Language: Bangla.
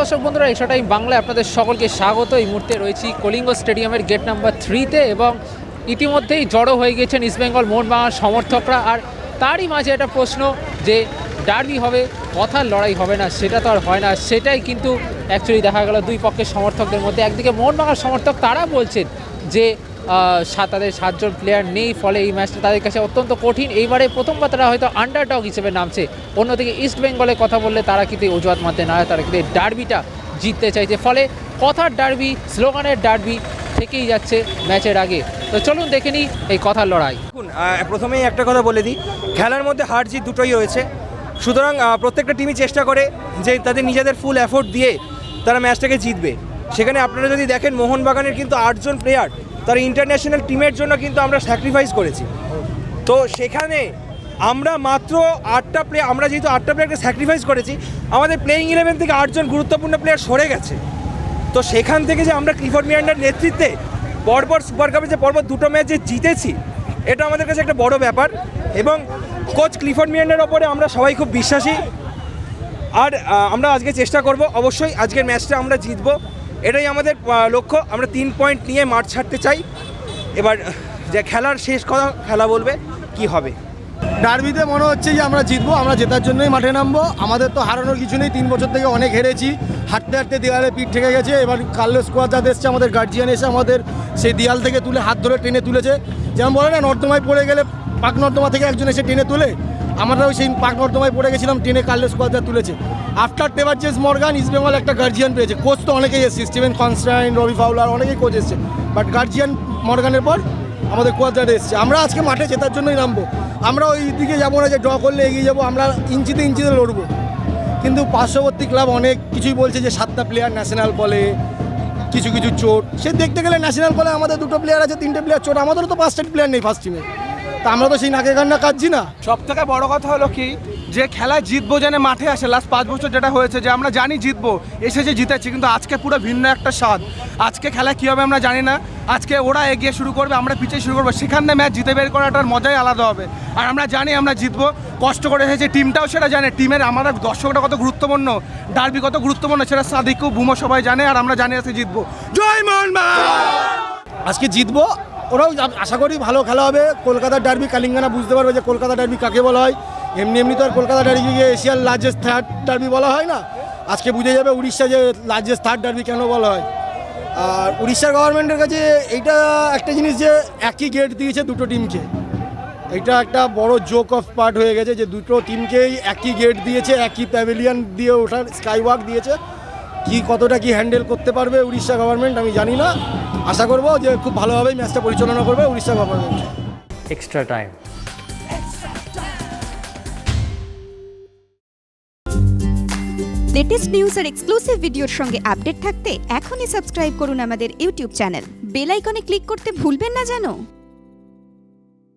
দর্শক বন্ধুরা, এক্সট্রা টাইম বাংলায় আপনাদের সকলকে স্বাগত। এই মুহূর্তে রয়েছি কলিঙ্গ স্টেডিয়ামের গেট নাম্বার 3-তে এবং ইতিমধ্যেই জড়ো হয়ে গেছেন ইস্টবেঙ্গল মোহনবাগান সমর্থকরা। আর তারই মাঝে একটা প্রশ্ন যে ডার্বি হবে, কথার লড়াই হবে না, সেটা তো আর হয় না। সেটাই কিন্তু অ্যাকচুয়ালি দেখা গেল দুই পক্ষের সমর্থকদের মধ্যে। একদিকে মোহনবাগান সমর্থক, তারা বলছেন যে তাদের 7 জন প্লেয়ার নেই, ফলে এই ম্যাচটা তাদের কাছে অত্যন্ত কঠিন। এইবারে প্রথমবার তারা হয়তো আন্ডারডগ হিসেবে নামছে। অন্যদিকে ইস্ট বেঙ্গলের কথা বললে তারা কিন্তু অজুহাত মানতে না হয়, তারা কিন্তু ডার্বিটা জিততে চাইছে। ফলে কথার ডার্বি, স্লোগানের ডার্বি থেকেই যাচ্ছে ম্যাচের আগে। তো চলুন দেখে নিই এই কথার লড়াই। প্রথমেই একটা কথা বলে দিই, খেলার মধ্যে হার জিত দুটোই রয়েছে। সুতরাং প্রত্যেকটা টিমই চেষ্টা করে যে তাদের নিজেদের ফুল এফোর্ট দিয়ে তারা ম্যাচটাকে জিতবে। সেখানে আপনারা যদি দেখেন, মোহনবাগানের কিন্তু 8 জন প্লেয়ার তারা ইন্টারন্যাশনাল টিমের জন্য কিন্তু আমরা স্যাক্রিফাইস করেছি। তো সেখানে আমরা মাত্র 8টা প্লেয়ার, আমরা যেহেতু 8টা প্লেয়ারকে স্যাক্রিফাইস করেছি, আমাদের প্লেয়িং 11 থেকে 8 জন গুরুত্বপূর্ণ প্লেয়ার সরে গেছে। তো সেখান থেকে যে আমরা ক্লিফোর্ড মিরান্ডার নেতৃত্বে পরপর সুপার কাপে যে পরপর 2টো ম্যাচ যে জিতেছি, এটা আমাদের কাছে একটা বড় ব্যাপার। এবং কোচ ক্লিফোর্ড মিরান্ডার ওপরে আমরা সবাই খুব বিশ্বাসী। আর আমরা আজকে চেষ্টা করব, অবশ্যই আজকের ম্যাচটা আমরা জিতবো, এটাই আমাদের লক্ষ্য। আমরা 3 পয়েন্ট নিয়ে মাঠ ছাড়তে চাই। এবার যে খেলার শেষ কথা খেলা বলবে কি হবে। ডার্বিতে মনে হচ্ছে যে আমরা জিতবো, আমরা জেতার জন্যই মাঠে নামবো। আমাদের তো হারানোর কিছু নেই, 3 বছর থেকে অনেক হেরেছি, হাঁটতে হাঁটতে দেওয়ালে পিঠ ঠেকে গেছে। এবার কার্লোস কোয়াদ্রাদো এসছে, আমাদের গার্জিয়ান এসে আমাদের সেই দেয়াল থেকে তুলে হাত ধরে টেনে তুলেছে। যেমন বলে না, নর্দমায় পড়ে গেলে পাক নর্দমা থেকে একজন এসে টেনে তুলে, আমরাও সেই পাক নর্দমায় পড়ে গেছিলাম, টেনে কার্লোস কোয়াদ্রাদো তুলেছে। আফটার টেভারচেস মর্গান ইস্টবেঙ্গল একটা গার্জিয়ান পেয়েছে। কোচ তো অনেকেই এসছে, স্টিভেন কনস্ট্যান্ট, রবি ফাউলার, অনেকেই কোচ এসছে, বাট গার্জিয়ান মর্গানের পর আমাদের কোয়াদ্রাদো এসছে। আমরা আজকে মাঠে জেতার জন্যই নামবো। আমরা ওই দিকে যাবো না যে ড্র করলে এগিয়ে যাবো, আমরা ইঞ্চিতে ইঞ্চিতে লড়বো। কিন্তু পার্শ্ববর্তী ক্লাব অনেক কিছুই বলছে যে 7টা প্লেয়ার ন্যাশনাল বলে, কিছু কিছু চোট। সে দেখতে গেলে ন্যাশনাল বলে আমাদের 2টো প্লেয়ার আছে, 3টে প্লেয়ার চোট। আমাদেরও তো 5টা প্লেয়ার নেই ফার্স্ট টিমে, তা আমরা তো সেই নাকে কান্না কাটছি না। সব থেকে বড় কথা হলো কি, যে খেলায় জিতবো জানে মাঠে আসে। লাস্ট 5 বছর যেটা হয়েছে, যে আমরা জানি জিতবো, এসেছে জিতেছি, কিন্তু আজকে পুরো ভিন্ন একটা স্বাদ। আজকে খেলা কী হবে আমরা জানি না। আজকে ওরা এগিয়ে শুরু করবে, আমরা পিছিয়ে শুরু করবো, সেখানে ম্যাচ জিতে বের করাটার মজাই আলাদা হবে। আর আমরা জানি আমরা জিতবো, কষ্ট করে এসেছে, টিমটাও সেটা জানে। টিমের আমাদের দর্শকটা কত গুরুত্বপূর্ণ, ডার্বি কত গুরুত্বপূর্ণ, সেটা সাদিকু বুমো সবাই জানে। আর আমরা জানি আজকে জিতবো। জয় মোহনবাগান! আজকে জিতবো, ওরাও আশা করি ভালো খেলা হবে। কলকাতার ডার্বি, কালিঙ্গানা বুঝতে পারবে যে কলকাতা ডার্বি কাকে বলা হয়। এমনি এমনি তো আর কলকাতা ডার্বিকে এশিয়ার লার্জেস্ট থার্ড ডার্বি বলা হয় না। আজকে বুঝে যাবে উড়িষ্যা যে লার্জেস্ট থার্ড ডার্বি কেন বলা হয়। আর উড়িষ্যার গভর্নমেন্টের কাছে এইটা একটা জিনিস যে একই গেট দিয়েছে 2টো টিমকে। এটা একটা বড় জোক অফ পার্ট হয়ে গেছে যে 2টো টিমকেই একই গেট দিয়েছে, একই প্যাভিলিয়ন দিয়ে ওঠার স্কাই ওয়াক দিয়েছে। কতটা কি হ্যান্ডেল করতে পারবে উড়িষ্যা গভর্নমেন্ট আমি জানি না। আশা করবো যে খুব ভালোভাবেই ম্যাচটা পরিচালনা করবে Orissa government. Extra time. Latest news আর এক্সক্লুসিভ ভিডিওর সঙ্গে আপডেট থাকতে এখনই সাবস্ক্রাইব করুন আমাদের ইউটিউব চ্যানেল। বেল আইকনে ক্লিক করতে ভুলবেন না যেন।